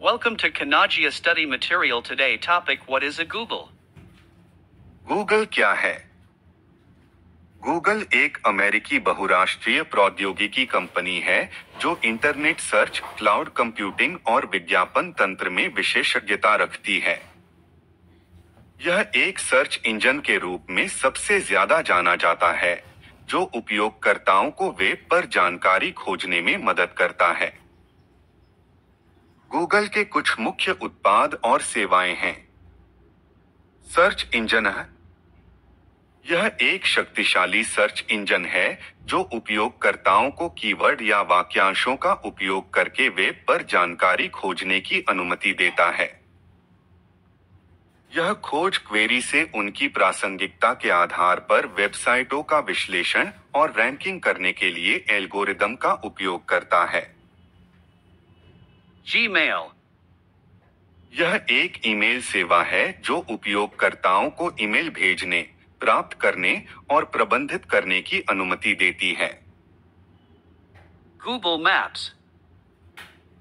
Welcome to Kanagia Study Material Today. Topic: What is a Google? Google क्या है? Google एक अमेरिकी बहुराष्ट्रीय प्रौद्योगिकी कंपनी है जो इंटरनेट सर्च, क्लाउड कंप्यूटिंग और विज्ञापन तंत्र में विशेषज्ञता रखती है। यह एक सर्च इंजन के रूप में सबसे ज्यादा जाना जाता है, जो उपयोगकर्ताओं को वेब पर जानकारी खोजने में मदद करता है। गूगल के कुछ मुख्य उत्पाद और सेवाएं हैं। सर्च इंजन है। यह एक शक्तिशाली सर्च इंजन है जो उपयोगकर्ताओं को कीवर्ड या वाक्यांशों का उपयोग करके वेब पर जानकारी खोजने की अनुमति देता है। यह खोज क्वेरी से उनकी प्रासंगिकता के आधार पर वेबसाइटों का विश्लेषण और रैंकिंग करने के लिए एल्गोरिदम का उपयोग करता है। Gmail. यह एक ईमेल सेवा है जो उपयोगकर्ताओं को ईमेल भेजने, प्राप्त करने और प्रबंधित करने की अनुमति देती है। Google Maps.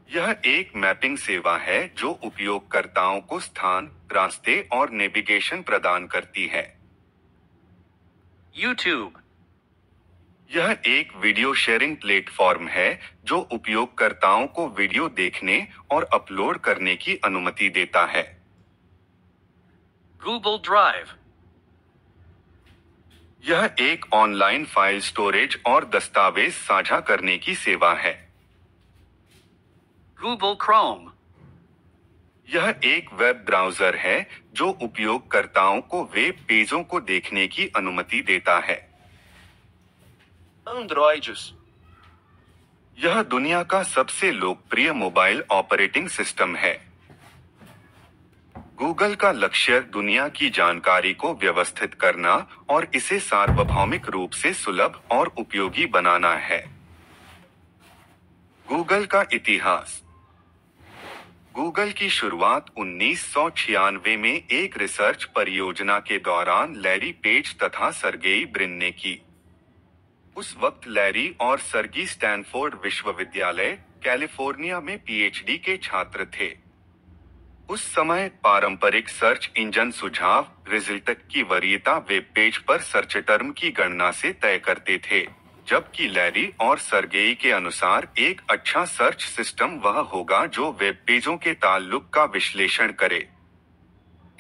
यह एक मैपिंग सेवा है जो उपयोगकर्ताओं को स्थान, रास्ते और नेविगेशन प्रदान करती है। YouTube. यह एक वीडियो शेयरिंग प्लेटफॉर्म है जो उपयोगकर्ताओं को वीडियो देखने और अपलोड करने की अनुमति देता है। Google Drive. यह एक ऑनलाइन फाइल स्टोरेज और दस्तावेज साझा करने की सेवा है। Google Chrome. यह एक वेब ब्राउज़र है जो उपयोगकर्ताओं को वेब पेजों को देखने की अनुमति देता है। Androids. यह दुनिया का सबसे लोकप्रिय मोबाइल ऑपरेटिंग सिस्टम है। गूगल का लक्ष्य दुनिया की जानकारी को व्यवस्थित करना और इसे सार्वभौमिक रूप से सुलभ और उपयोगी बनाना है। गूगल का इतिहास। गूगल की शुरुआत 1996 में एक रिसर्च परियोजना के दौरान लैरी पेज तथा सर्गेई ब्रिन ने की। उस वक्त लैरी और सर्गी स्टैनफोर्ड विश्वविद्यालय, कैलिफोर्निया में पीएचडी के छात्र थे। उस समय पारंपरिक सर्च इंजन सुझाव रिजल्ट की वरीयता वेब पेज पर सर्च टर्म की गणना से तय करते थे, जबकि लैरी और सर्गेई के अनुसार एक अच्छा सर्च सिस्टम वह होगा जो वेब पेजों के ताल्लुक का विश्लेषण करे।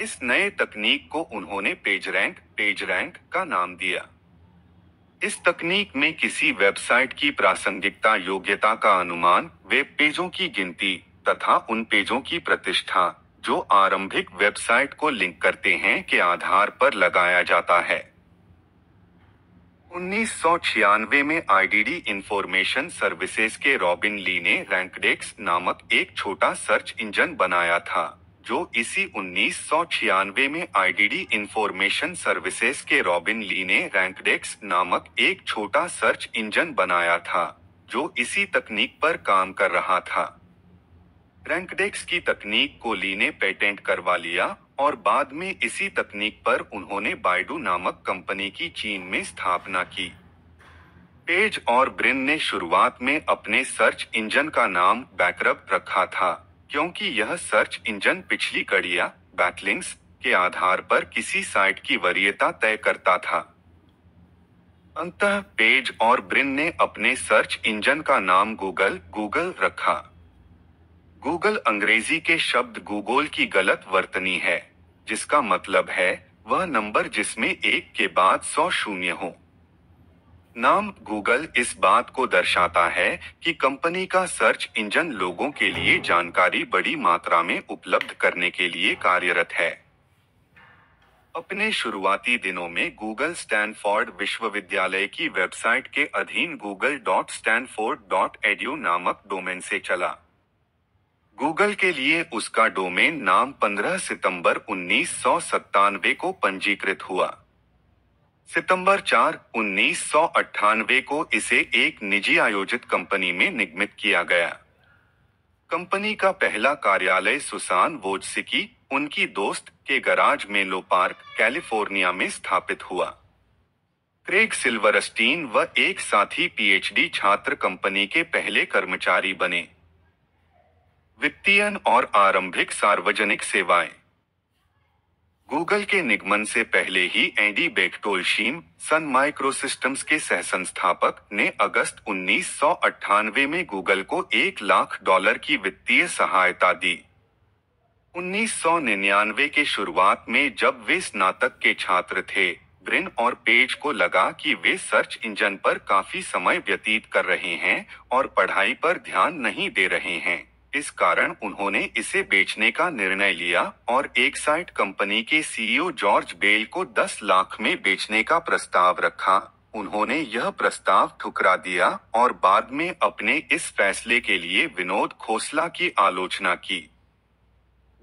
इस नए तकनीक को उन्होंने पेज रैंक का नाम दिया। इस तकनीक में किसी वेबसाइट की प्रासंगिकता योग्यता का अनुमान, वेब पेजों की गिनती तथा उन पेजों की प्रतिष्ठा जो आरंभिक वेबसाइट को लिंक करते हैं के आधार पर लगाया जाता है। 1996 में आईडीडी इंफॉर्मेशन सर्विसेज के रॉबिन ली ने रैंकडेक्स नामक एक छोटा सर्च इंजन बनाया था, जो इसी 1996 में आईडीडी इंफॉर्मेशन सर्विसेज के रॉबिन ली ने रैंकडेक्स नामक एक छोटा सर्च इंजन बनाया था, जो इसी तकनीक पर काम कर रहा था। रैंकडेक्स की तकनीक को ली ने पेटेंट करवा लिया और बाद में इसी तकनीक पर उन्होंने बाइडू नामक कंपनी की चीन में स्थापना की। पेज और ब्रिन ने शुरुआत में अपने सर्च इंजन का नाम बैकरब रखा था, क्योंकि यह सर्च इंजन पिछली कड़ियां, बैकलिंक्स के आधार पर किसी साइट की वरीयता तय करता था। अंततः पेज और ब्रिन ने अपने सर्च इंजन का नाम गूगल रखा। गूगल अंग्रेजी के शब्द गूगल की गलत वर्तनी है, जिसका मतलब है वह नंबर जिसमें एक के बाद 100 शून्य हो। नाम गूगल इस बात को दर्शाता है कि कंपनी का सर्च इंजन लोगों के लिए जानकारी बड़ी मात्रा में उपलब्ध करने के लिए कार्यरत है। अपने शुरुआती दिनों में गूगल स्टैनफोर्ड विश्वविद्यालय की वेबसाइट के अधीन google.stanford.edu नामक डोमेन से चला। गूगल के लिए उसका डोमेन नाम 15 सितंबर 1997 को पंजीकृत हुआ। सितंबर 4, 1998 को इसे एक निजी आयोजित कंपनी में निगमित किया गया। कंपनी का पहला कार्यालय सुसान वोजसिकी, उनकी दोस्त के गराज मेलो पार्क, कैलिफोर्निया में स्थापित हुआ। क्रेग सिल्वरस्टीन व एक साथी पीएचडी छात्र कंपनी के पहले कर्मचारी बने। वित्तीय और आरंभिक सार्वजनिक सेवाएं। गूगल के निगमन से पहले ही एंडी बेक्टोल्शीम, सन माइक्रोसिस्टम्स के सहसंस्थापक, ने अगस्त 1998 में गूगल को $1 लाख की वित्तीय सहायता दी। 1999 के शुरुआत में जब वे स्नातक के छात्र थे, ब्रिन और पेज को लगा कि वे सर्च इंजन पर काफी समय व्यतीत कर रहे हैं और पढ़ाई पर ध्यान नहीं दे रहे हैं। इस कारण उन्होंने इसे बेचने का निर्णय लिया और एक साइट कंपनी के सीईओ जॉर्ज बेल को 10 लाख में बेचने का प्रस्ताव रखा। उन्होंने यह प्रस्ताव ठुकरा दिया और बाद में अपने इस फैसले के लिए विनोद खोसला की आलोचना की।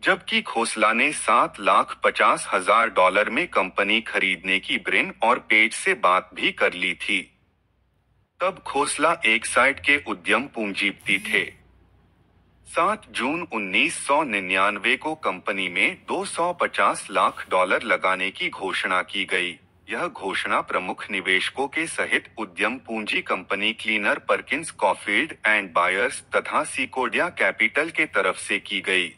जबकि खोसला ने $7,50,000 में कंपनी खरीदने की ब्रिन और पेज से बात भी कर ली थी। तब खोसला एक साइट के उद्यम पूंजीपति थे। 7 जून 1999 को कंपनी में $250 लाख लगाने की घोषणा की गई। यह घोषणा प्रमुख निवेशकों के सहित उद्यम पूंजी company Kleiner Perkins Caufield and Byers तथा सिकोडिया कैपिटल के तरफ से की गई।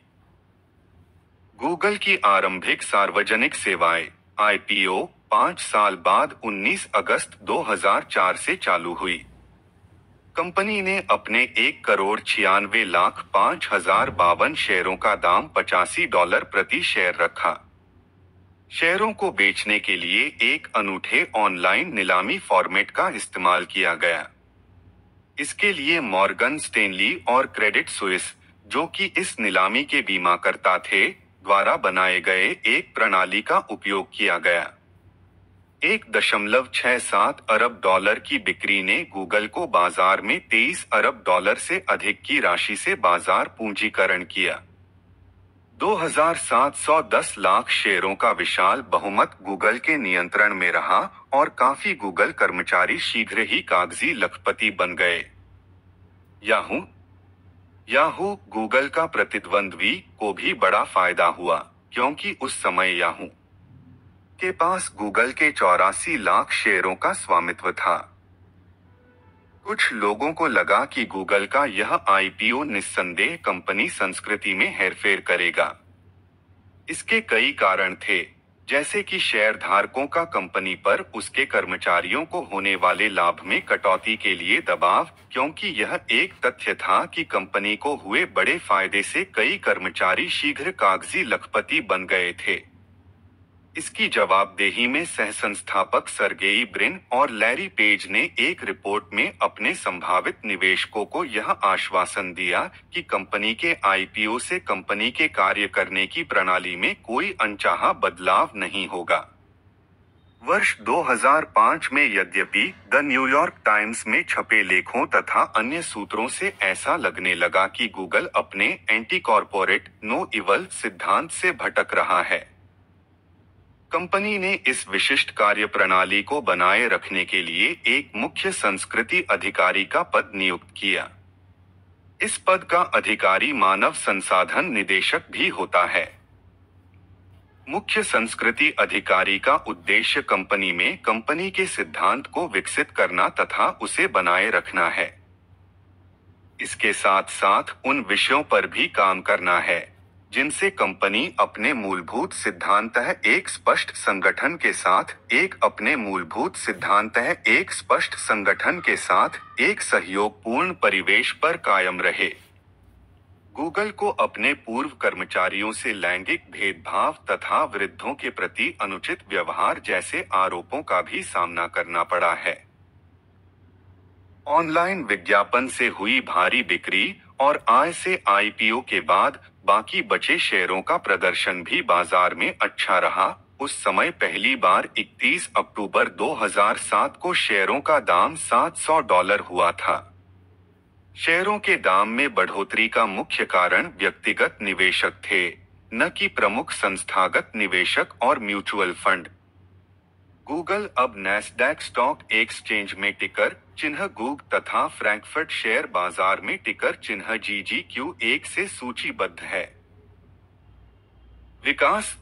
गूगल की आरंभिक सार्वजनिक सेवाएं (आईपीओ) 5 साल बाद 19 अगस्त 2004 से चालू हुई। कंपनी ने अपने $1,96,05,052 शेयरों का दाम $85 प्रति शेयर रखा। शेयरों को बेचने के लिए एक अनूठे ऑनलाइन नीलामी फॉर्मेट का इस्तेमाल किया गया। इसके लिए मॉर्गन स्टेनली और क्रेडिट सुइस, जो कि इस नीलामी के बीमाकर्ता थे, द्वारा बनाए गए एक प्रणाली का उपयोग किया गया। $1.67 अरब की बिक्री ने गूगल को बाजार में $23 अरब से अधिक की राशि से बाजार पूंजीकरण किया। 2,710 लाख शेयरों का विशाल बहुमत गूगल के नियंत्रण में रहा और काफी गूगल कर्मचारी शीघ्र ही कागजी लखपति बन गए। याहू गूगल का प्रतिद्वंद्वी को भी बड़ा फायदा हुआ, क्योंकि उस समय याहू के पास गूगल के 84 लाख शेयरों का स्वामित्व था। कुछ लोगों को लगा कि गूगल का यह आईपीओ निस्संदेह कंपनी संस्कृति में हेरफेर करेगा। इसके कई कारण थे, जैसे कि शेयरधारकों का कंपनी पर उसके कर्मचारियों को होने वाले लाभ में कटौती के लिए दबाव, क्योंकि यह एक तथ्य था कि कंपनी को हुए बड़े फायदे से कई कर्मचारी शीघ्र कागजी लखपति बन गए थे। इसकी जवाबदेही में सहसंस्थापक सर्गेई ब्रिन और लैरी पेज ने एक रिपोर्ट में अपने संभावित निवेशकों को यह आश्वासन दिया कि कंपनी के आईपीओ से कंपनी के कार्य करने की प्रणाली में कोई अनचाहा बदलाव नहीं होगा। वर्ष 2005 में यद्यपि द न्यूयॉर्क टाइम्स में छपे लेखों तथा अन्य सूत्रों से ऐसा लगने लगा कि गूगल अपने एंटी कॉर्पोरेट नो इवल सिद्धांत से भटक रहा है। कंपनी ने इस विशिष्ट कार्यप्रणाली को बनाए रखने के लिए एक मुख्य संस्कृति अधिकारी का पद नियुक्त किया। इस पद का अधिकारी मानव संसाधन निदेशक भी होता है। मुख्य संस्कृति अधिकारी का उद्देश्य कंपनी में कंपनी के सिद्धांत को विकसित करना तथा उसे बनाए रखना है। इसके साथ साथ उन विषयों पर भी काम करना है जिनसे कंपनी अपने मूलभूत सिद्धांतः एक स्पष्ट संगठन के साथ एक सहयोगपूर्ण परिवेश पर कायम रहे। गूगल को अपने पूर्व कर्मचारियों से लैंगिक भेदभाव तथा वृद्धों के प्रति अनुचित व्यवहार जैसे आरोपों का भी सामना करना पड़ा है। ऑनलाइन विज्ञापन से हुई भारी बिक्री और आय से आईपीओ के बाद बाकी बचे शेयरों का प्रदर्शन भी बाजार में अच्छा रहा। उस समय पहली बार 31 अक्टूबर 2007 को शेयरों का दाम $700 हुआ था। शेयरों के दाम में बढ़ोतरी का मुख्य कारण व्यक्तिगत निवेशक थे, न कि प्रमुख संस्थागत निवेशक और म्यूचुअल फंड। गूगल अब नैस्डैक स्टॉक एक्सचेंज में टिकर चिन्ह गूग तथा फ्रैंकफर्ट शेयर बाजार में टिकर चिन्ह GGQ1 से सूचीबद्ध है। विकास।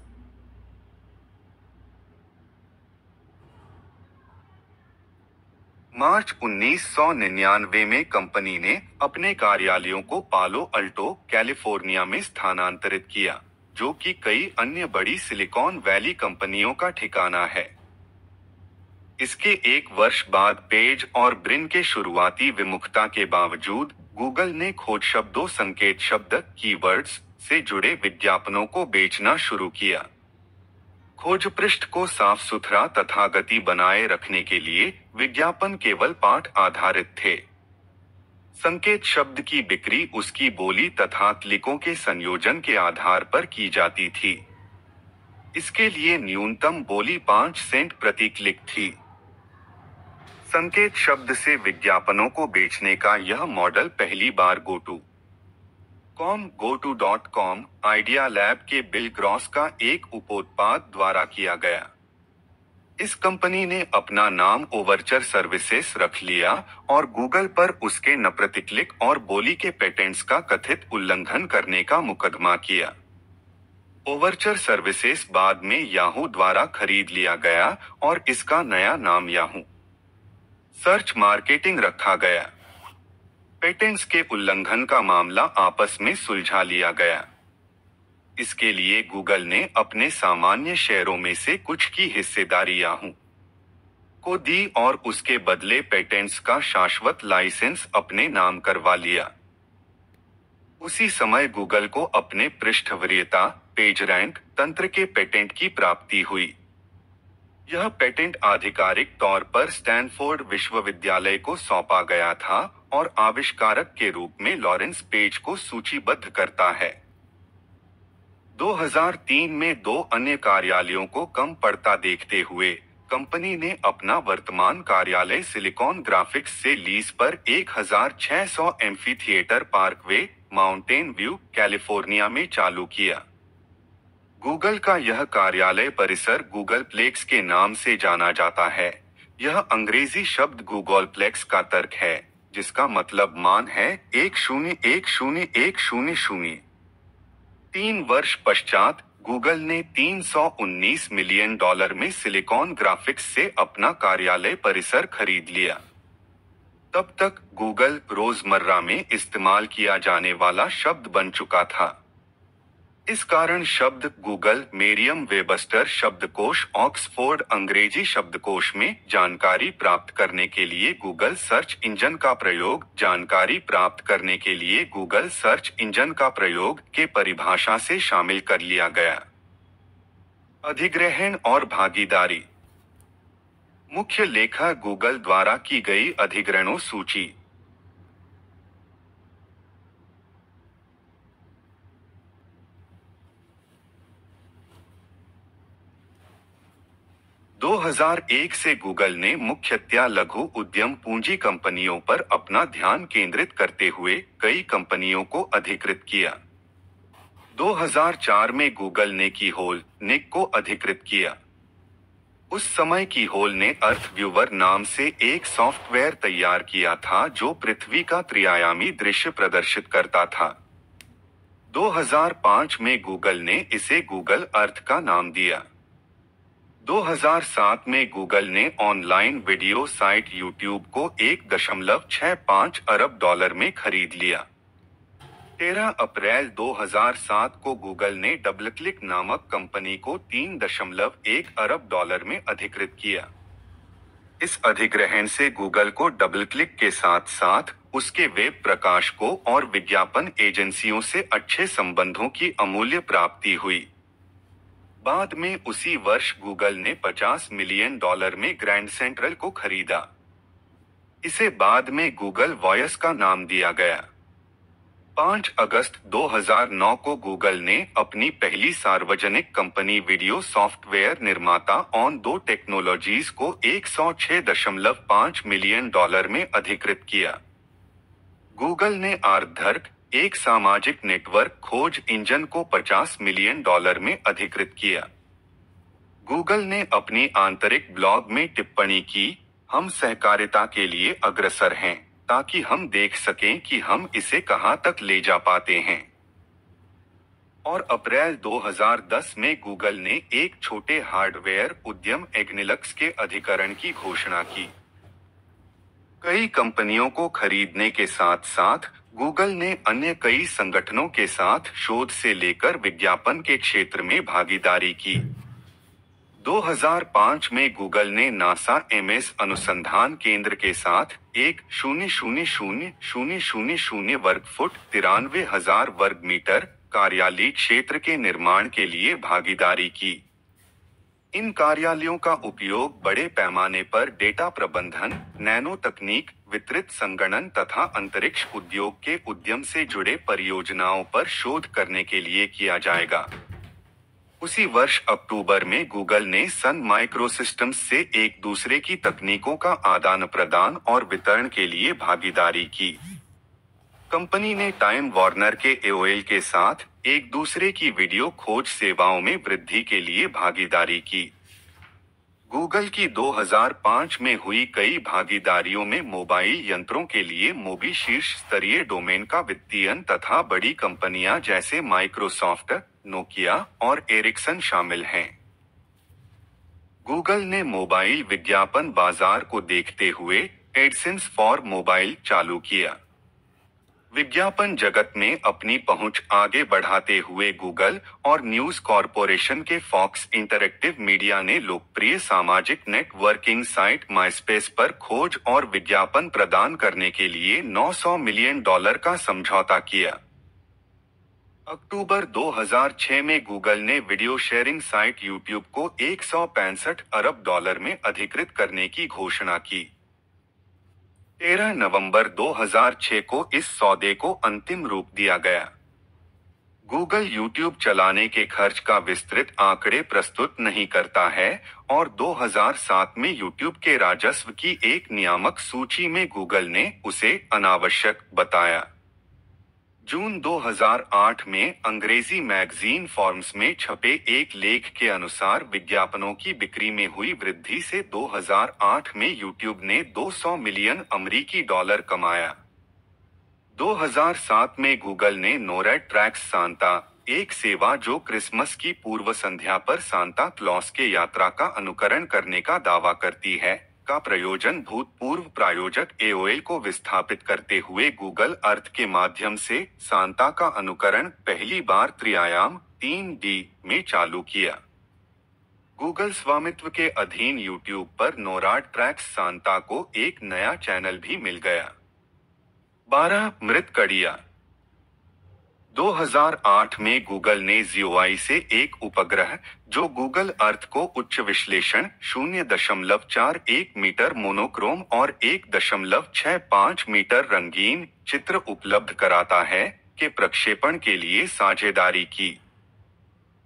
मार्च 1999 में कंपनी ने अपने कार्यालयों को पालो अल्टो, कैलिफोर्निया में स्थानांतरित किया, जो कि कई अन्य बड़ी सिलिकॉन वैली कंपनियों का ठिकाना है। इसके एक वर्ष बाद पेज और ब्रिन के शुरुआती विमुखता के बावजूद गूगल ने खोज शब्दों, संकेत शब्द, कीवर्ड्स से जुड़े विज्ञापनों को बेचना शुरू किया। खोज पृष्ठ को साफ सुथरा तथा गति बनाए रखने के लिए विज्ञापन केवल पाठ आधारित थे। संकेत शब्द की बिक्री उसकी बोली तथा क्लिकों के संयोजन के आधार पर की जाती थी। इसके लिए न्यूनतम बोली 5 सेंट प्रति क्लिक थी। संकेत शब्द से विज्ञापनों को बेचने का यह मॉडल पहली बार GoTo.com आइडिया लैब के बिल ग्रॉस का एक उपोत्पाद द्वारा किया गया। इस कंपनी ने अपना नाम ओवरचर सर्विसेज रख लिया और गूगल पर उसके न प्रति क्लिक और बोली के पेटेंट्स का कथित उल्लंघन करने का मुकदमा किया। ओवरचर सर्विसेज बाद में याहू द्वारा खरीद लिया गया और इसका नया नाम याहू सर्च मार्केटिंग रखा गया। पेटेंट्स के उल्लंघन का मामला आपस में सुलझा लिया गया। इसके लिए गूगल ने अपने सामान्य शेयरों में से कुछ की हिस्सेदारी याहू को दी और उसके बदले पेटेंट्स का शाश्वत लाइसेंस अपने नाम करवा लिया। उसी समय गूगल को अपने पृष्ठ वरीयता, पेज रैंक तंत्र के पेटेंट की प्राप्ति हुई। यह पेटेंट आधिकारिक तौर पर स्टैनफोर्ड विश्वविद्यालय को सौंपा गया था और आविष्कारक के रूप में लॉरेंस पेज को सूचीबद्ध करता है। 2003 में 2 अन्य कार्यालयों को कम पड़ता देखते हुए कंपनी ने अपना वर्तमान कार्यालय सिलिकॉन ग्राफिक्स से लीज पर 1600 amphitheatre Parkway, mountain view, California में चालू किया। गूगल का यह कार्यालय परिसर गूगलप्लेक्स के नाम से जाना जाता है। यह अंग्रेजी शब्द गूगलप्लेक्स का तर्क है, जिसका मतलब मान है 10101000। 3 वर्ष पश्चात गूगल ने $319 मिलियन में सिलिकॉन ग्राफिक्स से अपना कार्यालय परिसर खरीद लिया। तब तक गूगल रोजमर्रा में इस्तेमाल किया जाने वाला शब्द बन चुका था। इस कारण शब्द गूगल मेरियम वेबस्टर शब्दकोश, ऑक्सफोर्ड अंग्रेजी शब्दकोश में जानकारी प्राप्त करने के लिए गूगल सर्च इंजन का प्रयोग, जानकारी प्राप्त करने के लिए गूगल सर्च इंजन का प्रयोग के परिभाषा से शामिल कर लिया गया। अधिग्रहण और भागीदारी। मुख्य लेखा गूगल द्वारा की गई अधिग्रहणों सूची। दो 2001 से गूगल ने मुख्यतया लघु उद्यम पूंजी कंपनियों पर अपना ध्यान केंद्रित करते हुए कई कंपनियों को अधिकृत किया। 2004 में गूगल ने कीहोल निक को अधिकृत किया। उस समय कीहोल ने अर्थ व्यूवर नाम से एक सॉफ्टवेयर तैयार किया था जो पृथ्वी का त्रिआयामी दृश्य प्रदर्शित करता था। 2005 में गूगल ने इसे गूगल अर्थ का नाम दिया। 2007 में गूगल ने ऑनलाइन वीडियो साइट YouTube को $1.65 अरब में खरीद लिया। 13 अप्रैल 2007 को गूगल ने डबलक्लिक नामक कंपनी को $3.1 अरब में अधिकृत किया। इस अधिग्रहण से गूगल को डबलक्लिक के साथ साथ उसके वेब प्रकाशकों और विज्ञापन एजेंसियों से अच्छे संबंधों की अमूल्य प्राप्ति हुई। बाद में उसी वर्ष गूगल ने $50 मिलियन में ग्रैंड सेंट्रल को खरीदा। इसे बाद में गूगल वॉयस का नाम दिया गया। 5 अगस्त 2009 को गूगल ने अपनी पहली सार्वजनिक कंपनी वीडियो सॉफ्टवेयर निर्माता ऑन2 टेक्नोलॉजीज को $106.5 मिलियन में अधिकृत किया। गूगल ने आर्थर्क, एक सामाजिक नेटवर्क खोज इंजन को $50 मिलियन में अधिकृत किया। गूगल ने अपनी आंतरिक ब्लॉग में टिप्पणी की, हम सहकारिता के लिए अग्रसर हैं, ताकि हम देख सकें कि हम इसे कहां तक ले जा पाते हैं। और अप्रैल 2010 में गूगल ने एक छोटे हार्डवेयर उद्यम एग्निलक्स के अधिकरण की घोषणा की। कई कंपनियों को खरीदने के साथ साथ गूगल ने अन्य कई संगठनों के साथ शोध से लेकर विज्ञापन के क्षेत्र में भागीदारी की। 2005 में गूगल ने नासा एमएस अनुसंधान केंद्र के साथ 1,000,000 वर्ग फुट 93,000 वर्ग मीटर कार्यालय क्षेत्र के निर्माण के लिए भागीदारी की। इन कार्यालयों का उपयोग बड़े पैमाने पर डेटा प्रबंधन, नैनो तकनीक, वितरित संगणन तथा अंतरिक्ष उद्योग के उद्यम से जुड़े परियोजनाओं पर शोध करने के लिए किया जाएगा। उसी वर्ष अक्टूबर में गूगल ने सन माइक्रोसिस्टम्स से एक दूसरे की तकनीकों का आदान प्रदान और वितरण के लिए भागीदारी की। कंपनी ने टाइम वार्नर के एओएल के साथ एक दूसरे की वीडियो खोज सेवाओं में वृद्धि के लिए भागीदारी की। गूगल की 2005 में हुई कई भागीदारियों में मोबाइल यंत्रों के लिए मोबी शीर्ष स्तरीय डोमेन का वित्तीयन तथा बड़ी कंपनियां जैसे माइक्रोसॉफ्ट, नोकिया और एरिक्सन शामिल हैं। गूगल ने मोबाइल विज्ञापन बाजार को देखते हुए एडसेंस फॉर मोबाइल चालू किया। विज्ञापन जगत में अपनी पहुंच आगे बढ़ाते हुए गूगल और न्यूज कॉरपोरेशन के फॉक्स इंटरैक्टिव मीडिया ने लोकप्रिय सामाजिक नेटवर्किंग साइट माइस्पेस पर खोज और विज्ञापन प्रदान करने के लिए $900 मिलियन का समझौता किया। अक्टूबर 2006 में गूगल ने वीडियो शेयरिंग साइट यूट्यूब को $165 अरब में अधिकृत करने की घोषणा की। 13 नवंबर 2006 को इस सौदे को अंतिम रूप दिया गया। गूगल यूट्यूब चलाने के खर्च का विस्तृत आंकड़े प्रस्तुत नहीं करता है और 2007 में यूट्यूब के राजस्व की एक नियामक सूची में गूगल ने उसे अनावश्यक बताया। जून 2008 में अंग्रेजी मैगजीन फॉर्ब्स में छपे एक लेख के अनुसार विज्ञापनों की बिक्री में हुई वृद्धि से 2008 में यूट्यूब ने $200 मिलियन अमेरिकी कमाया। 2007 में गूगल ने नोरैड ट्रैक्स सांता, एक सेवा जो क्रिसमस की पूर्व संध्या पर सांता क्लॉस के यात्रा का अनुकरण करने का दावा करती है, का प्रयोजन भूतपूर्व प्रायोजक एओएल को विस्थापित करते हुए गूगल अर्थ के माध्यम से सांता का अनुकरण पहली बार त्रिआयाम 3D में चालू किया। गूगल स्वामित्व के अधीन यूट्यूब पर नोराड ट्रैक्स सांता को एक नया चैनल भी मिल गया। 12 मृत कड़ियां। 2008 में गूगल ने ZIOEye से एक उपग्रह जो गूगल अर्थ को उच्च विश्लेषण 0.41 मीटर मोनोक्रोम और 1.65 मीटर रंगीन चित्र उपलब्ध कराता है के प्रक्षेपण के लिए साझेदारी की।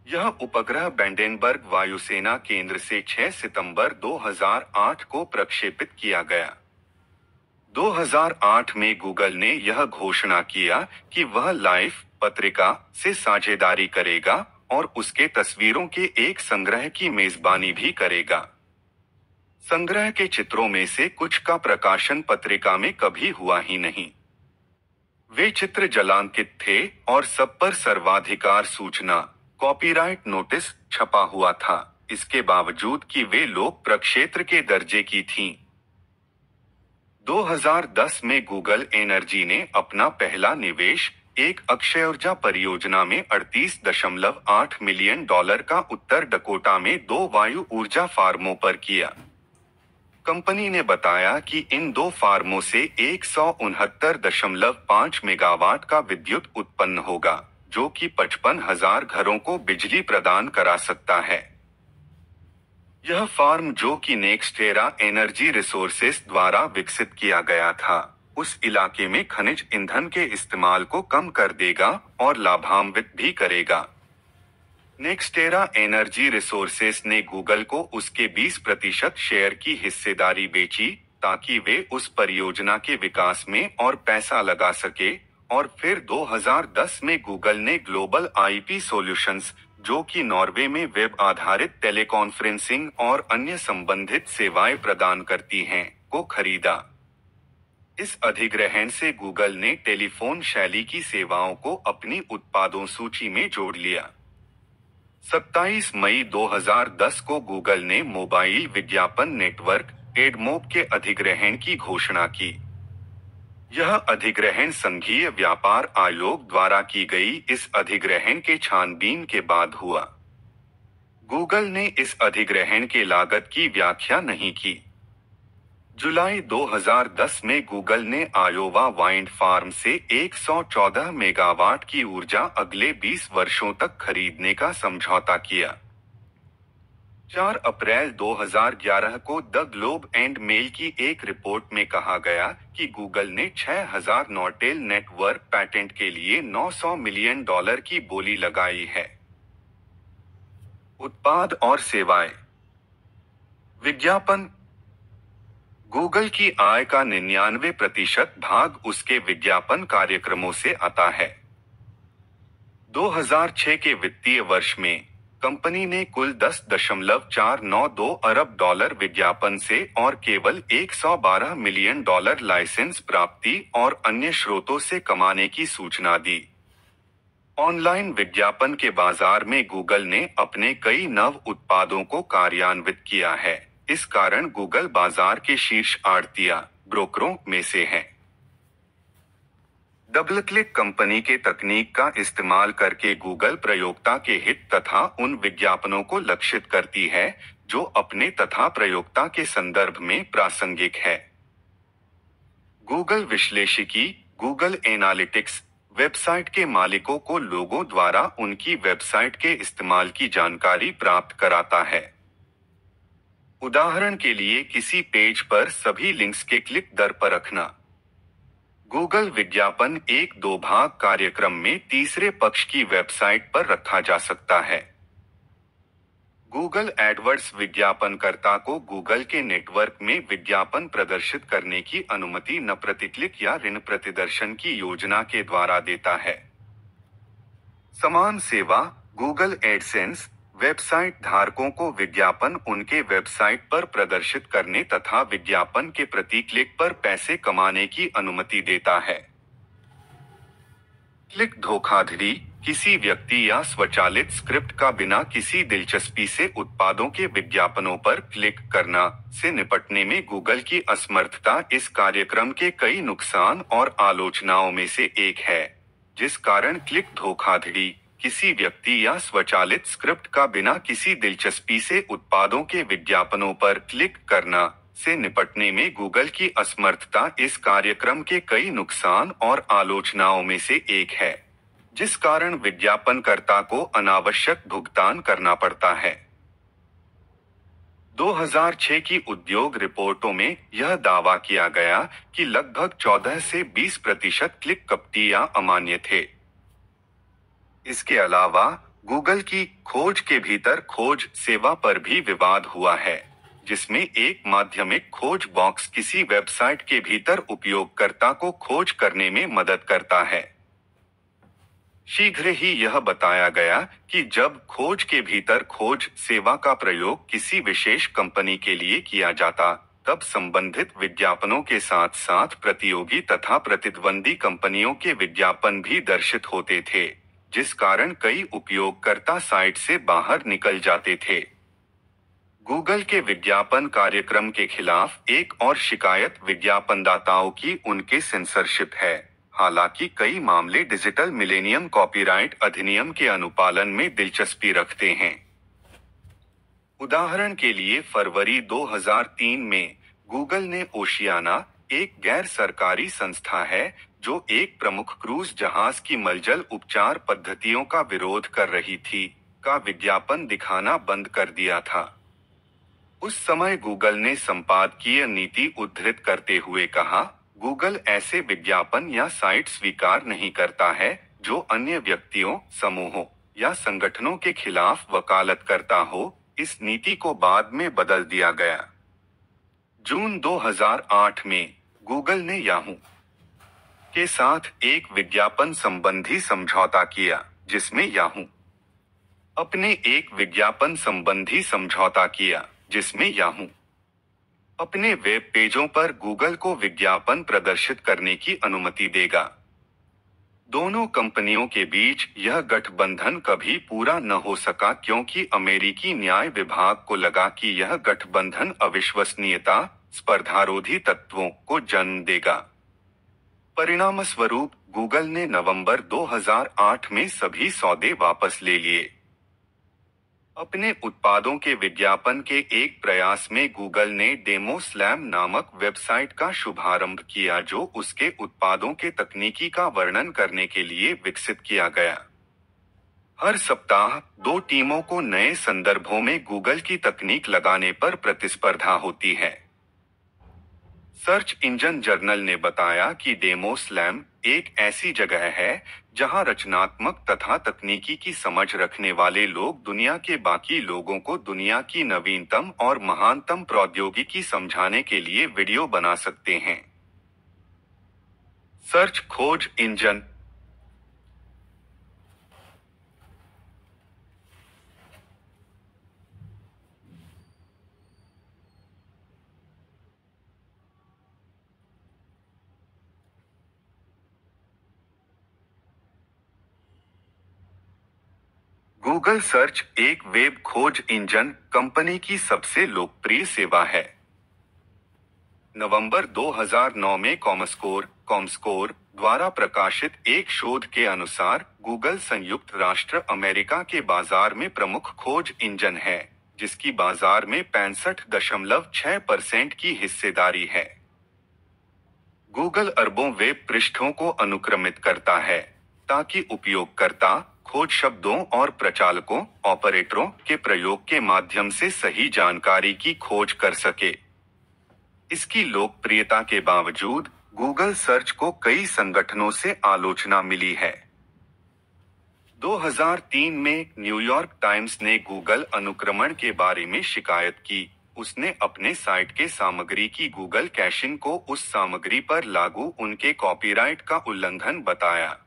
यह उपग्रह बेंडेनबर्ग वायुसेना केंद्र से 6 सितंबर 2008 को प्रक्षेपित किया गया। 2008 में गूगल ने यह घोषणा किया कि वह लाइफ पत्रिका से साझेदारी करेगा और उसके तस्वीरों के एक संग्रह की मेजबानी भी करेगा। संग्रह के चित्रों में से कुछ का प्रकाशन पत्रिका में कभी हुआ ही नहीं। वे चित्र जलांकित थे और सब पर सर्वाधिकार सूचना, कॉपीराइट नोटिस छपा हुआ था, इसके बावजूद कि वे लोक प्रक्षेत्र के दर्जे की थीं। 2010 में गूगल एनर्जी ने अपना पहला निवेश एक अक्षय ऊर्जा परियोजना में $38.8 मिलियन का उत्तर डकोटा में 2 वायु ऊर्जा फार्मों पर किया। कंपनी ने बताया कि इन 2 फार्मों से 169.5 मेगावाट का विद्युत उत्पन्न होगा, जो कि 55,000 घरों को बिजली प्रदान करा सकता है। यह फार्म, जो कि नेक्स्टेरा एनर्जी रिसोर्सेस द्वारा विकसित किया गया था, उस इलाके में खनिज ईंधन के इस्तेमाल को कम कर देगा और लाभान्वित भी करेगा। नेक्स्टेरा एनर्जी रिसोर्सेस ने गूगल को उसके 20% शेयर की हिस्सेदारी बेची ताकि वे उस परियोजना के विकास में और पैसा लगा सके, और फिर 2010 में गूगल ने ग्लोबल आईपी सॉल्यूशंस, जो कि नॉर्वे में वेब आधारित टेलीकॉन्फ्रेंसिंग और अन्य संबंधित सेवाएं प्रदान करती हैं, को खरीदा। इस अधिग्रहण से गूगल ने टेलीफोन शैली की सेवाओं को अपनी उत्पादों सूची में जोड़ लिया। 27 मई 2010 को गूगल ने मोबाइल विज्ञापन नेटवर्क एडमोब के अधिग्रहण की घोषणा की। यह अधिग्रहण संघीय व्यापार आयोग द्वारा की गई इस अधिग्रहण के छानबीन के बाद हुआ। गूगल ने इस अधिग्रहण के लागत की व्याख्या नहीं की। जुलाई 2010 में गूगल ने आयोवा वाइंड फार्म से 114 मेगावाट की ऊर्जा अगले 20 वर्षों तक खरीदने का समझौता किया। 4 अप्रैल 2011 को द ग्लोब एंड मेल की एक रिपोर्ट में कहा गया कि गूगल ने 6000 नॉटेल नेटवर्क पैटेंट के लिए $900 मिलियन की बोली लगाई है। उत्पाद और सेवाएं। विज्ञापन। गूगल की आय का 99% भाग उसके विज्ञापन कार्यक्रमों से आता है। 2006 के वित्तीय वर्ष में कंपनी ने कुल $10.492 अरब विज्ञापन से और केवल $112 मिलियन लाइसेंस प्राप्ति और अन्य स्रोतों से कमाने की सूचना दी। ऑनलाइन विज्ञापन के बाजार में गूगल ने अपने कई नव उत्पादों को कार्यान्वित किया है। इस कारण गूगल बाजार के शीर्ष आढ़तिया ब्रोकरों में से है। डबल क्लिक कंपनी के तकनीक का इस्तेमाल करके गूगल प्रयोक्ता के हित तथा उन विज्ञापनों को लक्षित करती है जो अपने तथा प्रयोक्ता के संदर्भ में प्रासंगिक है। गूगल विश्लेषिकी गूगल एनालिटिक्स वेबसाइट के मालिकों को लोगों द्वारा उनकी वेबसाइट के इस्तेमाल की जानकारी प्राप्त कराता है। उदाहरण के लिए किसी पेज पर सभी लिंक्स के क्लिक दर पर रखना। गूगल विज्ञापन एक 2 भाग कार्यक्रम में तीसरे पक्ष की वेबसाइट पर रखा जा सकता है। गूगल एडवर्ड्स विज्ञापनकर्ता को गूगल के नेटवर्क में विज्ञापन प्रदर्शित करने की अनुमति न प्रतिक्लिक या ऋण प्रतिदर्शन की योजना के द्वारा देता है। समान सेवा गूगल एडसेंस वेबसाइट धारकों को विज्ञापन उनके वेबसाइट पर प्रदर्शित करने तथा विज्ञापन के प्रति क्लिक पर पैसे कमाने की अनुमति देता है। क्लिक धोखाधड़ी किसी व्यक्ति या स्वचालित स्क्रिप्ट का बिना किसी दिलचस्पी से उत्पादों के विज्ञापनों पर क्लिक करना से निपटने में गूगल की असमर्थता इस कार्यक्रम के कई नुकसान और आलोचनाओं में से एक है, जिस कारण क्लिक धोखाधड़ी किसी व्यक्ति या स्वचालित स्क्रिप्ट का बिना किसी दिलचस्पी से उत्पादों के विज्ञापनों पर क्लिक करना से निपटने में गूगल की असमर्थता इस कार्यक्रम के कई नुकसान और आलोचनाओं में से एक है, जिस कारण विज्ञापनकर्ता को अनावश्यक भुगतान करना पड़ता है। 2006 की उद्योग रिपोर्टों में यह दावा किया गया कि लगभग 14 से 20% क्लिक कपटी या अमान्य थे। इसके अलावा गूगल की खोज के भीतर खोज सेवा पर भी विवाद हुआ है, जिसमें एक माध्यमिक खोज बॉक्स किसी वेबसाइट के भीतर उपयोगकर्ता को खोज करने में मदद करता है। शीघ्र ही यह बताया गया कि जब खोज के भीतर खोज सेवा का प्रयोग किसी विशेष कंपनी के लिए किया जाता, तब संबंधित विज्ञापनों के साथ साथ प्रतियोगी तथा प्रतिद्वंदी कंपनियों के विज्ञापन भी दर्शित होते थे, जिस कारण कई उपयोगकर्ता साइट से बाहर निकल जाते थे। गूगल के विज्ञापन कार्यक्रम के खिलाफ एक और शिकायत विज्ञापनदाताओं की उनके सेंसरशिप है। हालांकि कई मामले डिजिटल मिलेनियम कॉपीराइट अधिनियम के अनुपालन में दिलचस्पी रखते हैं। उदाहरण के लिए फरवरी 2003 में गूगल ने ओशियाना, एक गैर सरकारी संस्था है जो एक प्रमुख क्रूज जहाज की मलजल उपचार पद्धतियों का विरोध कर रही थी, का विज्ञापन दिखाना बंद कर दिया था। उस समय गूगल ने संपादकीय नीति उद्धृत करते हुए कहा, गूगल ऐसे विज्ञापन या साइट स्वीकार नहीं करता है जो अन्य व्यक्तियों, समूहों या संगठनों के खिलाफ वकालत करता हो। इस नीति को बाद में बदल दिया गया। जून 2008 में गूगल ने याहू के साथ एक विज्ञापन संबंधी समझौता किया, जिसमें याहू अपने वेब पेजों पर गूगल को विज्ञापन प्रदर्शित करने की अनुमति देगा। दोनों कंपनियों के बीच यह गठबंधन कभी पूरा न हो सका क्योंकि अमेरिकी न्याय विभाग को लगा कि यह गठबंधन अविश्वसनीयता, स्पर्धारोधी तत्वों को जन्म देगा। परिणामस्वरूप गूगल ने नवंबर 2008 में सभी सौदे वापस ले लिए। अपने उत्पादों के विज्ञापन के एक प्रयास में गूगल ने डेमो स्लैम नामक वेबसाइट का शुभारंभ किया, जो उसके उत्पादों के तकनीकी का वर्णन करने के लिए विकसित किया गया। हर सप्ताह 2 टीमों को नए संदर्भों में गूगल की तकनीक लगाने पर प्रतिस्पर्धा होती है। सर्च इंजन जर्नल ने बताया कि डेमो स्लैम एक ऐसी जगह है जहां रचनात्मक तथा तकनीकी की समझ रखने वाले लोग दुनिया के बाकी लोगों को दुनिया की नवीनतम और महानतम प्रौद्योगिकी समझाने के लिए वीडियो बना सकते हैं। सर्च खोज इंजन। गूगल सर्च एक वेब खोज इंजन कंपनी की सबसे लोकप्रिय सेवा है। नवंबर 2009 में कॉमस्कोर द्वारा प्रकाशित एक शोध के अनुसार गूगल संयुक्त राष्ट्र अमेरिका के बाजार में प्रमुख खोज इंजन है, जिसकी बाजार में 65.6% की हिस्सेदारी है। गूगल अरबों वेब पृष्ठों को अनुक्रमित करता है ताकि उपयोगकर्ता खोज शब्दों और प्रचालकों ऑपरेटरों के प्रयोग के माध्यम से सही जानकारी की खोज कर सके। इसकी लोकप्रियता के बावजूद गूगल सर्च को कई संगठनों से आलोचना मिली है। 2003 में न्यूयॉर्क टाइम्स ने गूगल अनुक्रमण के बारे में शिकायत की। उसने अपने साइट के सामग्री की गूगल कैशिंग को उस सामग्री पर लागू उनके कॉपीराइट का उल्लंघन बताया।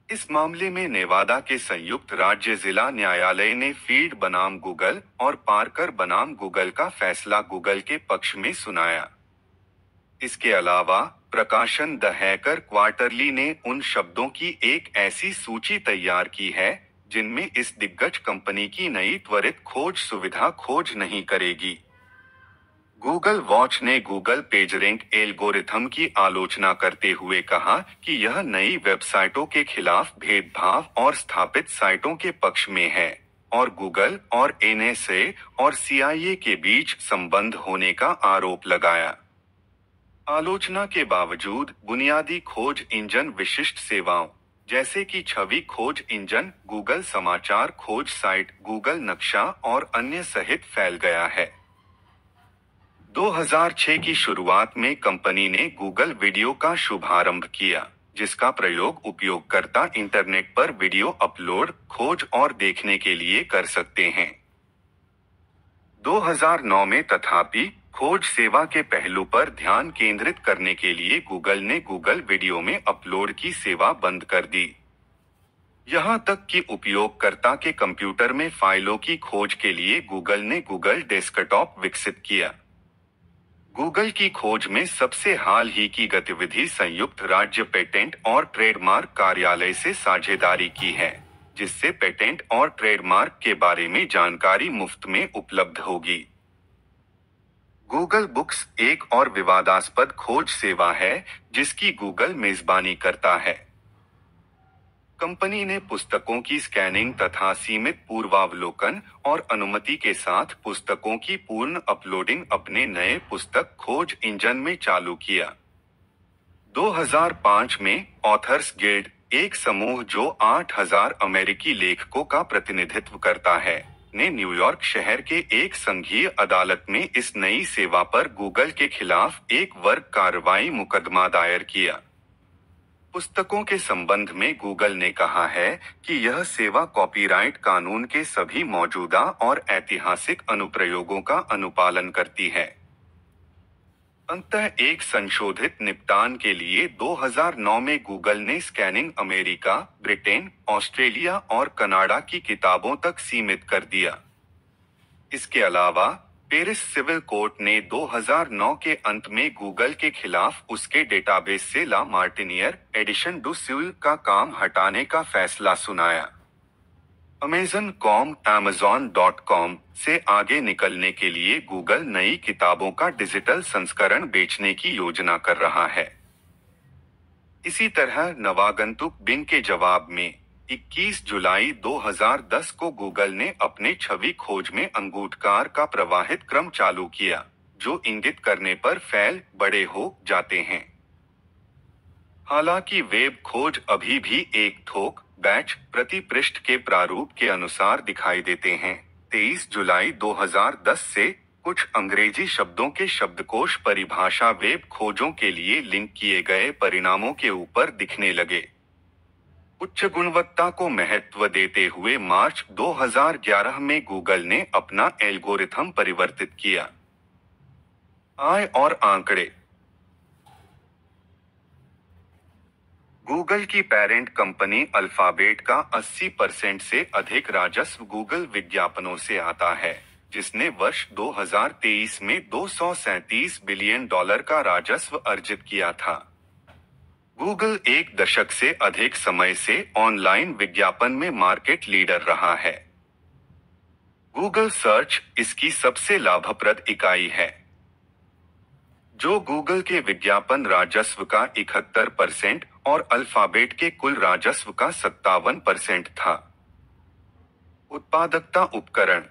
इस मामले में नेवादा के संयुक्त राज्य जिला न्यायालय ने फील्ड बनाम गूगल और पार्कर बनाम गूगल का फैसला गूगल के पक्ष में सुनाया। इसके अलावा प्रकाशन द हैकर क्वार्टरली ने उन शब्दों की एक ऐसी सूची तैयार की है जिनमें इस दिग्गज कंपनी की नई त्वरित खोज सुविधा खोज नहीं करेगी। गूगल वॉच ने गूगल पेजरैंक एल्गोरिथम की आलोचना करते हुए कहा कि यह नई वेबसाइटों के खिलाफ भेदभाव और स्थापित साइटों के पक्ष में है, और गूगल और एनएसए और सीआईए के बीच संबंध होने का आरोप लगाया। आलोचना के बावजूद बुनियादी खोज इंजन विशिष्ट सेवाओं जैसे कि छवि खोज इंजन, गूगल समाचार खोज साइट, गूगल नक्शा और अन्य सहित फैल गया है। 2006 की शुरुआत में कंपनी ने गूगल वीडियो का शुभारंभ किया, जिसका प्रयोग उपयोगकर्ता इंटरनेट पर वीडियो अपलोड, खोज और देखने के लिए कर सकते हैं। 2009 में तथापि खोज सेवा के पहलू पर ध्यान केंद्रित करने के लिए गूगल ने गूगल वीडियो में अपलोड की सेवा बंद कर दी। यहां तक कि उपयोगकर्ता के कंप्यूटर में फाइलों की खोज के लिए गूगल ने गूगल डेस्कटॉप विकसित किया। गूगल की खोज में सबसे हाल ही की गतिविधि संयुक्त राज्य पेटेंट और ट्रेडमार्क कार्यालय से साझेदारी की है, जिससे पेटेंट और ट्रेडमार्क के बारे में जानकारी मुफ्त में उपलब्ध होगी। गूगल बुक्स एक और विवादास्पद खोज सेवा है जिसकी गूगल मेजबानी करता है। कंपनी ने पुस्तकों की स्कैनिंग तथा सीमित पूर्वावलोकन और अनुमति के साथ पुस्तकों की पूर्ण अपलोडिंग अपने नए पुस्तक खोज इंजन में चालू किया। 2005 में ऑथर्स गिल्ड, एक समूह जो 8000 अमेरिकी लेखकों का प्रतिनिधित्व करता है, ने न्यूयॉर्क शहर के एक संघीय अदालत में इस नई सेवा पर गूगल के खिलाफ एक वर्ग कार्रवाई मुकदमा दायर किया। पुस्तकों के संबंध में गूगल ने कहा है कि यह सेवा कॉपीराइट कानून के सभी मौजूदा और ऐतिहासिक अनुप्रयोगों का अनुपालन करती है। अंततः एक संशोधित निपटान के लिए 2009 में गूगल ने स्कैनिंग अमेरिका, ब्रिटेन, ऑस्ट्रेलिया और कनाडा की किताबों तक सीमित कर दिया। इसके अलावा पेरिस सिविल कोर्ट ने 2009 के अंत में गूगल के खिलाफ उसके डेटाबेस से ला मार्टिनियर एडिशन डू स्यूल का काम हटाने का फैसला सुनाया। Amazon.com से आगे निकलने के लिए गूगल नई किताबों का डिजिटल संस्करण बेचने की योजना कर रहा है। इसी तरह नवागंतुक बिंग के जवाब में 21 जुलाई 2010 को गूगल ने अपने छवि खोज में अंगूठकार का प्रवाहित क्रम चालू किया, जो इंगित करने पर फैल बड़े हो जाते हैं। हालांकि वेब खोज अभी भी एक थोक बैच प्रति पृष्ठ के प्रारूप के अनुसार दिखाई देते हैं। 23 जुलाई 2010 से कुछ अंग्रेजी शब्दों के शब्दकोश परिभाषा वेब खोजों के लिए लिंक किए गए परिणामों के ऊपर दिखने लगे। उच्च गुणवत्ता को महत्व देते हुए मार्च 2011 में गूगल ने अपना एल्गोरिथम परिवर्तित किया। आय और आंकड़े। गूगल की पेरेंट कंपनी अल्फाबेट का 80% से अधिक राजस्व गूगल विज्ञापनों से आता है, जिसने वर्ष 2023 में $237 बिलियन का राजस्व अर्जित किया था। गूगल एक दशक से अधिक समय से ऑनलाइन विज्ञापन में मार्केट लीडर रहा है। गूगल सर्च इसकी सबसे लाभप्रद इकाई है, जो गूगल के विज्ञापन राजस्व का 71% और अल्फाबेट के कुल राजस्व का 57% था। उत्पादकता उपकरण।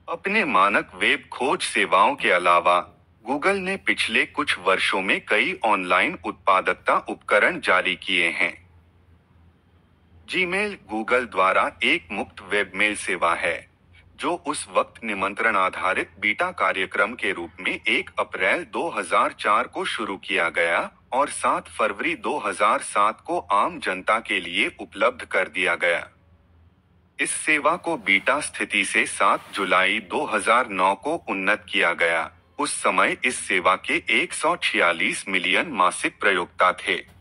अपने मानक वेब खोज सेवाओं के अलावा गूगल ने पिछले कुछ वर्षों में कई ऑनलाइन उत्पादकता उपकरण जारी किए हैं। जीमेल गूगल द्वारा एक मुफ्त वेबमेल सेवा है, जो उस वक्त निमंत्रण आधारित बीटा कार्यक्रम के रूप में 1 अप्रैल 2004 को शुरू किया गया और 7 फरवरी 2007 को आम जनता के लिए उपलब्ध कर दिया गया। इस सेवा को बीटा स्थिति से 7 जुलाई 2009 को उन्नत किया गया। उस समय इस सेवा के 146 मिलियन मासिक प्रयोक्ता थे।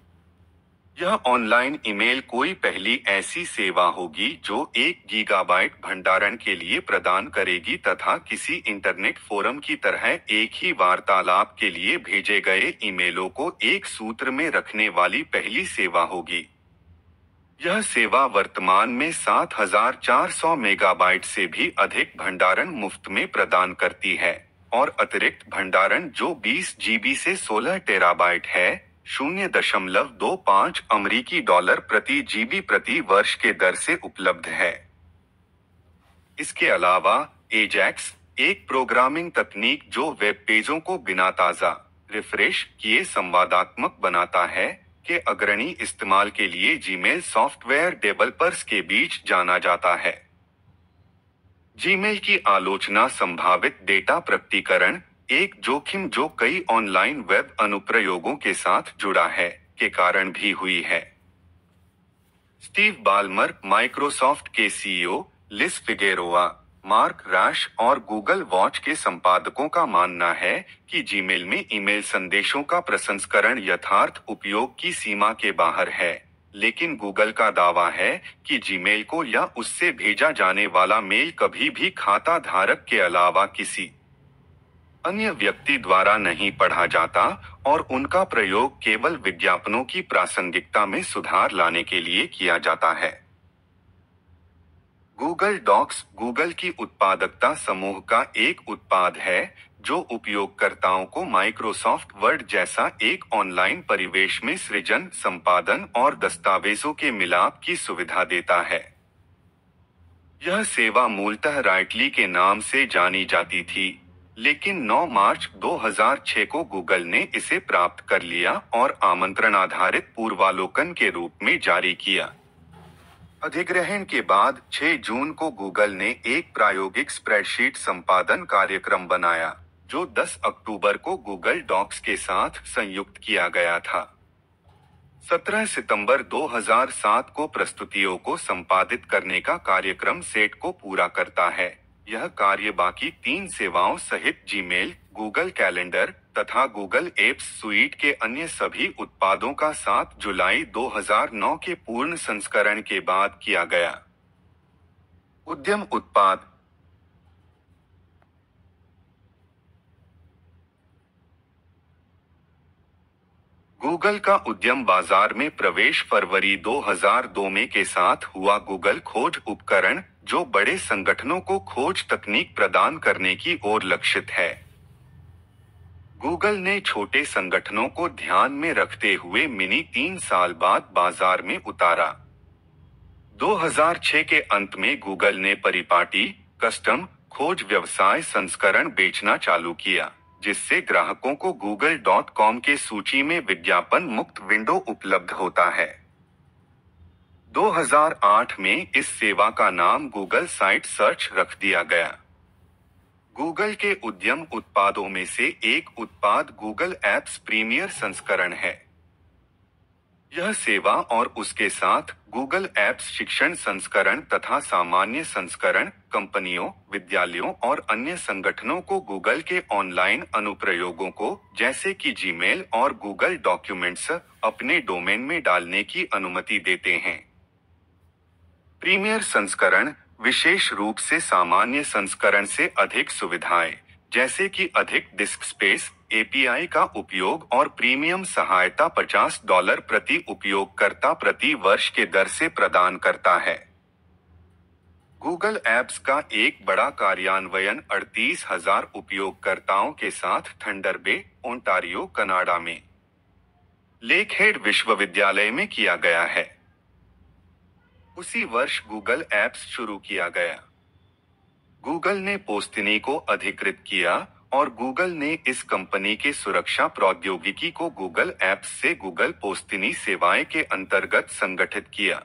यह ऑनलाइन ईमेल कोई पहली ऐसी सेवा होगी जो 1 गीगाबाइट भंडारण के लिए प्रदान करेगी तथा किसी इंटरनेट फोरम की तरह एक ही वार्तालाप के लिए भेजे गए ईमेलों को एक सूत्र में रखने वाली पहली सेवा होगी। यह सेवा वर्तमान में 7400 मेगाबाइट से भी अधिक भंडारण मुफ्त में प्रदान करती है और अतिरिक्त भंडारण जो 20 जीबी से 16 टेराबाइट है, 0.25 अमेरिकी डॉलर प्रति जीबी प्रति वर्ष के दर से उपलब्ध है। इसके अलावा एजैक्स, एक प्रोग्रामिंग तकनीक जो वेब पेजों को बिना ताज़ा रिफ्रेश किए संवादात्मक बनाता है, के अग्रणी इस्तेमाल के लिए जीमेल सॉफ्टवेयर डेवलपर्स के बीच जाना जाता है। जीमेल की आलोचना संभावित डेटा प्रकटीकरण, एक जोखिम जो कई ऑनलाइन वेब अनुप्रयोगों के साथ जुड़ा है, के कारण भी हुई है। स्टीव बाल्मर, माइक्रोसॉफ्ट के सीईओ, लिस फिगेरोआ, मार्क रैश और गूगल वॉच के संपादकों का मानना है कि जीमेल में ईमेल संदेशों का प्रसंस्करण यथार्थ उपयोग की सीमा के बाहर है, लेकिन गूगल का दावा है कि जीमेल को या उससे भेजा जाने वाला मेल कभी भी खाता धारक के अलावा किसी अन्य व्यक्ति द्वारा नहीं पढ़ा जाता और उनका प्रयोग केवल विज्ञापनों की प्रासंगिकता में सुधार लाने के लिए किया जाता है। गूगल डॉक्स गूगल की उत्पादकता समूह का एक उत्पाद है जो उपयोगकर्ताओं को माइक्रोसॉफ्ट वर्ड जैसा एक ऑनलाइन परिवेश में सृजन, संपादन और दस्तावेजों के मिलाप की सुविधा देता है। यह सेवा मूलतः राइटली के नाम से जानी जाती थी, लेकिन 9 मार्च 2006 को गूगल ने इसे प्राप्त कर लिया और आमंत्रण आधारित पूर्वालोकन के रूप में जारी किया। अधिग्रहण के बाद 6 जून को गूगल ने एक प्रायोगिक स्प्रेडशीट संपादन कार्यक्रम बनाया, जो 10 अक्टूबर को गूगल डॉक्स के साथ संयुक्त किया गया था। 17 सितंबर 2007 को प्रस्तुतियों को संपादित करने का कार्यक्रम सेट को पूरा करता है। यह कार्य बाकी 3 सेवाओं सहित जीमेल, गूगल कैलेंडर तथा गूगल एप्स सुईट के अन्य सभी उत्पादों का 7 जुलाई 2009 के पूर्ण संस्करण के बाद किया गया। उद्यम उत्पाद। गूगल का उद्यम बाजार में प्रवेश फरवरी 2002 में के साथ हुआ। गूगल खोज उपकरण, जो बड़े संगठनों को खोज तकनीक प्रदान करने की ओर लक्षित है। गूगल ने छोटे संगठनों को ध्यान में रखते हुए मिनी 3 साल बाद बाजार में उतारा। 2006 के अंत में गूगल ने परिपाटी कस्टम खोज व्यवसाय संस्करण बेचना चालू किया, जिससे ग्राहकों को google.com के सूची में विज्ञापन मुक्त विंडो उपलब्ध होता है। 2008 में इस सेवा का नाम गूगल साइट सर्च रख दिया गया। गूगल के उद्यम उत्पादों में से एक उत्पाद गूगल एप्स प्रीमियर संस्करण है। यह सेवा और उसके साथ गूगल एप्स शिक्षण संस्करण तथा सामान्य संस्करण कंपनियों, विद्यालयों और अन्य संगठनों को गूगल के ऑनलाइन अनुप्रयोगों को, जैसे कि जीमेल और गूगल डॉक्यूमेंट्स, अपने डोमेन में डालने की अनुमति देते हैं। प्रीमियर संस्करण विशेष रूप से सामान्य संस्करण से अधिक सुविधाएं, जैसे कि अधिक डिस्क स्पेस, एपीआई का उपयोग और प्रीमियम सहायता $50 प्रति उपयोगकर्ता प्रति वर्ष के दर से प्रदान करता है। गूगल एप्स का एक बड़ा कार्यान्वयन 38,000 उपयोगकर्ताओं के साथ थंडर बे, ओंटारियो, कनाडा में लेकहेड विश्वविद्यालय में किया गया है। उसी वर्ष गूगल एप्स शुरू किया गया। गूगल ने पोस्तिनी को अधिकृत किया और गूगल ने इस कंपनी के सुरक्षा प्रौद्योगिकी को गूगल एप्स से गूगल पोस्तिनी सेवाएं के अंतर्गत संगठित किया।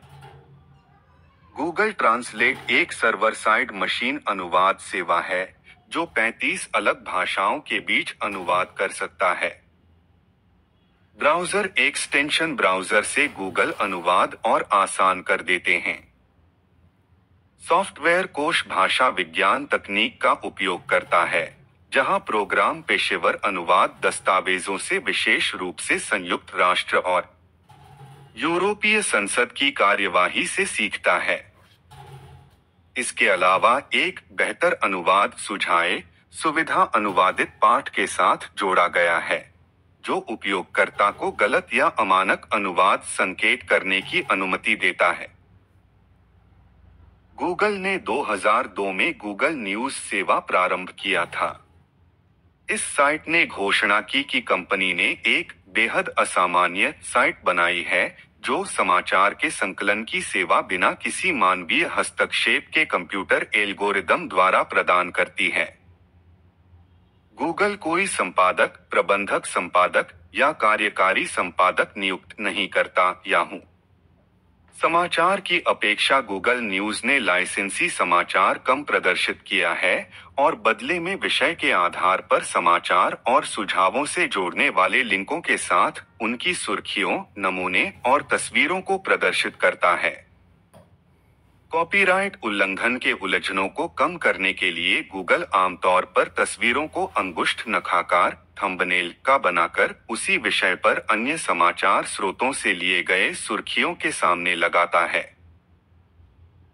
गूगल ट्रांसलेट एक सर्वर साइड मशीन अनुवाद सेवा है, जो 35 अलग भाषाओं के बीच अनुवाद कर सकता है। ब्राउज़र एक्सटेंशन ब्राउज़र से गूगल अनुवाद और आसान कर देते हैं। सॉफ्टवेयर कोश भाषा विज्ञान तकनीक का उपयोग करता है, जहां प्रोग्राम पेशेवर अनुवाद दस्तावेजों से विशेष रूप से संयुक्त राष्ट्र और यूरोपीय संसद की कार्यवाही से सीखता है। इसके अलावा एक बेहतर अनुवाद सुविधा अनुवादित पाठ के साथ जोड़ा गया है, जो उपयोगकर्ता को गलत या अमानक अनुवाद संकेत करने की अनुमति देता है। गूगल ने 2002 में गूगल न्यूज़ सेवा प्रारंभ किया था। इस साइट ने घोषणा की कि कंपनी ने एक बेहद असामान्य साइट बनाई है, जो समाचार के संकलन की सेवा बिना किसी मानवीय हस्तक्षेप के कंप्यूटर एल्गोरिदम द्वारा प्रदान करती है। गूगल कोई संपादक, प्रबंधक संपादक या कार्यकारी संपादक नियुक्त नहीं करता। याहू समाचार की अपेक्षा गूगल न्यूज़ ने लाइसेंसी समाचार कम प्रदर्शित किया है और बदले में विषय के आधार पर समाचार और सुझावों से जोड़ने वाले लिंकों के साथ उनकी सुर्खियों, नमूने और तस्वीरों को प्रदर्शित करता है। कॉपीराइट उल्लंघन के उलझनों को कम करने के लिए गूगल आमतौर पर तस्वीरों को अंगुष्ठ नखाकार थंबनेल का बनाकर उसी विषय पर अन्य समाचार स्रोतों से लिए गए सुर्खियों के सामने लगाता है।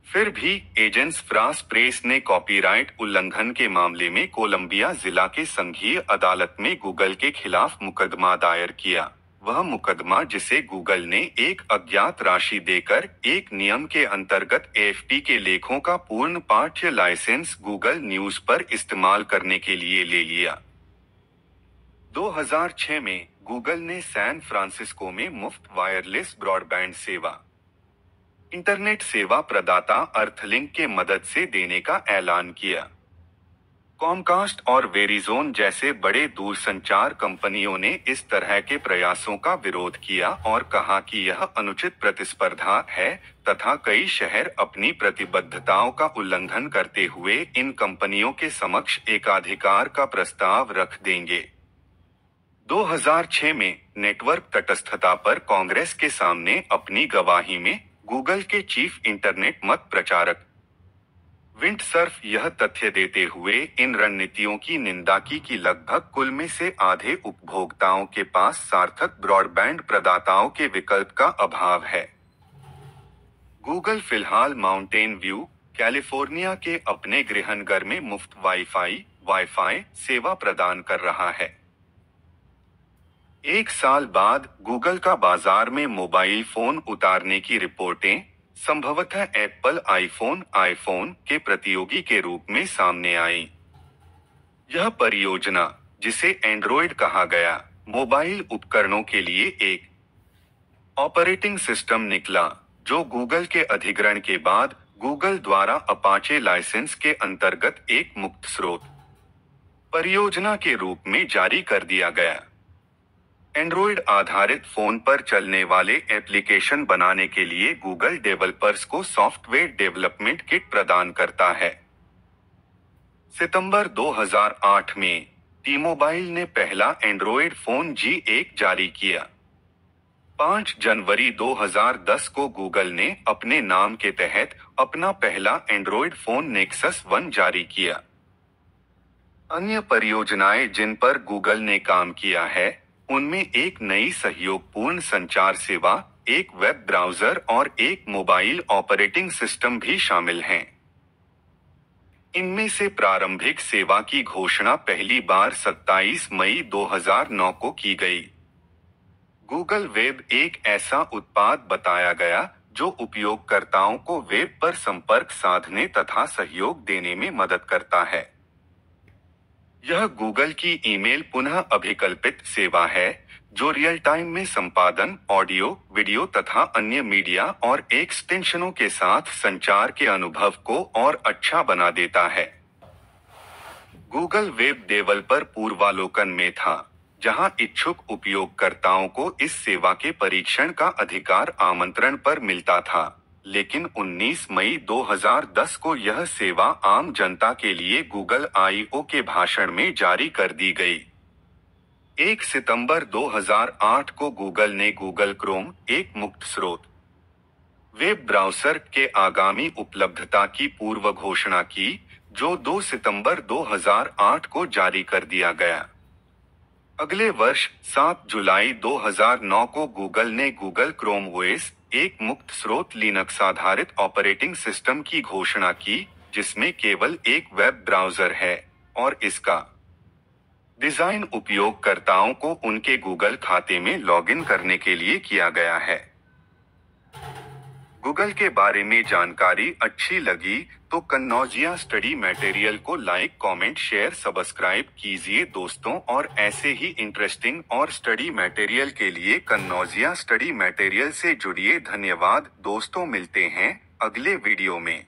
फिर भी एजेंस फ्रांस प्रेस ने कॉपीराइट उल्लंघन के मामले में कोलंबिया जिला के संघीय अदालत में गूगल के खिलाफ मुकदमा दायर किया। वह मुकदमा जिसे गूगल ने एक अज्ञात राशि देकर एक नियम के अंतर्गत एएफपी के लेखों का पूर्ण पाठ्य लाइसेंस गूगल न्यूज़ पर इस्तेमाल करने के लिए ले लिया। 2006 में गूगल ने सैन फ्रांसिस्को में मुफ्त वायरलेस ब्रॉडबैंड सेवा इंटरनेट सेवा प्रदाता अर्थलिंक के मदद से देने का ऐलान किया। कॉमकास्ट और वेरिजोन जैसे बड़े दूरसंचार कंपनियों ने इस तरह के प्रयासों का विरोध किया और कहा कि यह अनुचित प्रतिस्पर्धा है तथा कई शहर अपनी प्रतिबद्धताओं का उल्लंघन करते हुए इन कंपनियों के समक्ष एकाधिकार का प्रस्ताव रख देंगे। 2006 में नेटवर्क तटस्थता पर कांग्रेस के सामने अपनी गवाही में गूगल के चीफ इंटरनेट मत प्रचारक विंडसर्फ यह तथ्य देते हुए इन रणनीतियों की निंदा की कि लगभग कुल में से आधे उपभोक्ताओं के पास सार्थक ब्रॉडबैंड प्रदाताओं के विकल्प का अभाव है। गूगल फिलहाल माउंटेन व्यू, कैलिफोर्निया के अपने गृहनगर में मुफ्त वाईफाई सेवा प्रदान कर रहा है। एक साल बाद गूगल का बाजार में मोबाइल फोन उतारने की रिपोर्टें संभवतः एप्पल आईफोन के प्रतियोगी के रूप में सामने आई। यह परियोजना, जिसे एंड्रॉयड कहा गया, मोबाइल उपकरणों के लिए एक ऑपरेटिंग सिस्टम निकला, जो गूगल के अधिग्रहण के बाद गूगल द्वारा अपाचे लाइसेंस के अंतर्गत एक मुक्त स्रोत परियोजना के रूप में जारी कर दिया गया। एंड्रॉयड आधारित फोन पर चलने वाले एप्लीकेशन बनाने के लिए गूगल डेवलपर्स को सॉफ्टवेयर डेवलपमेंट किट प्रदान करता है। सितंबर 2008 में टी-मोबाइल ने पहला एंड्रॉयड फोन G1 जारी किया। 5 जनवरी 2010 को गूगल ने अपने नाम के तहत अपना पहला एंड्रॉयड फोन नेक्सस 1 जारी किया। अन्य परियोजनाएं जिन पर गूगल ने काम किया है, उनमें एक नई सहयोगपूर्ण संचार सेवा, एक वेब ब्राउज़र और एक मोबाइल ऑपरेटिंग सिस्टम भी शामिल हैं। इनमें से प्रारंभिक सेवा की घोषणा पहली बार 27 मई 2009 को की गई। गूगल वेब एक ऐसा उत्पाद बताया गया जो उपयोगकर्ताओं को वेब पर संपर्क साधने तथा सहयोग देने में मदद करता है। यह गूगल की ईमेल पुनः अभिकल्पित सेवा है, जो रियल टाइम में संपादन, ऑडियो, वीडियो तथा अन्य मीडिया और एक्सटेंशनों के साथ संचार के अनुभव को और अच्छा बना देता है। गूगल वेब डेवलपर पूर्वालोकन में था, जहां इच्छुक उपयोगकर्ताओं को इस सेवा के परीक्षण का अधिकार आमंत्रण पर मिलता था, लेकिन 19 मई 2010 को यह सेवा आम जनता के लिए गूगल I/O के भाषण में जारी कर दी गई। 1 सितंबर 2008 को गूगल ने गूगल क्रोम, एक मुक्त स्रोत वेब ब्राउज़र के आगामी उपलब्धता की पूर्व घोषणा की, जो 2 सितंबर 2008 को जारी कर दिया गया। अगले वर्ष 7 जुलाई 2009 को गूगल ने गूगल क्रोम OS, एक मुक्त स्रोत लिनक्स आधारित ऑपरेटिंग सिस्टम की घोषणा की, जिसमें केवल एक वेब ब्राउज़र है और इसका डिजाइन उपयोगकर्ताओं को उनके गूगल खाते में लॉगिन करने के लिए किया गया है। गूगल के बारे में जानकारी अच्छी लगी तो कन्नौजिया स्टडी मटेरियल को लाइक, कमेंट, शेयर, सब्सक्राइब कीजिए दोस्तों, और ऐसे ही इंटरेस्टिंग और स्टडी मटेरियल के लिए कन्नौजिया स्टडी मटेरियल से जुड़िए। धन्यवाद दोस्तों, मिलते हैं अगले वीडियो में।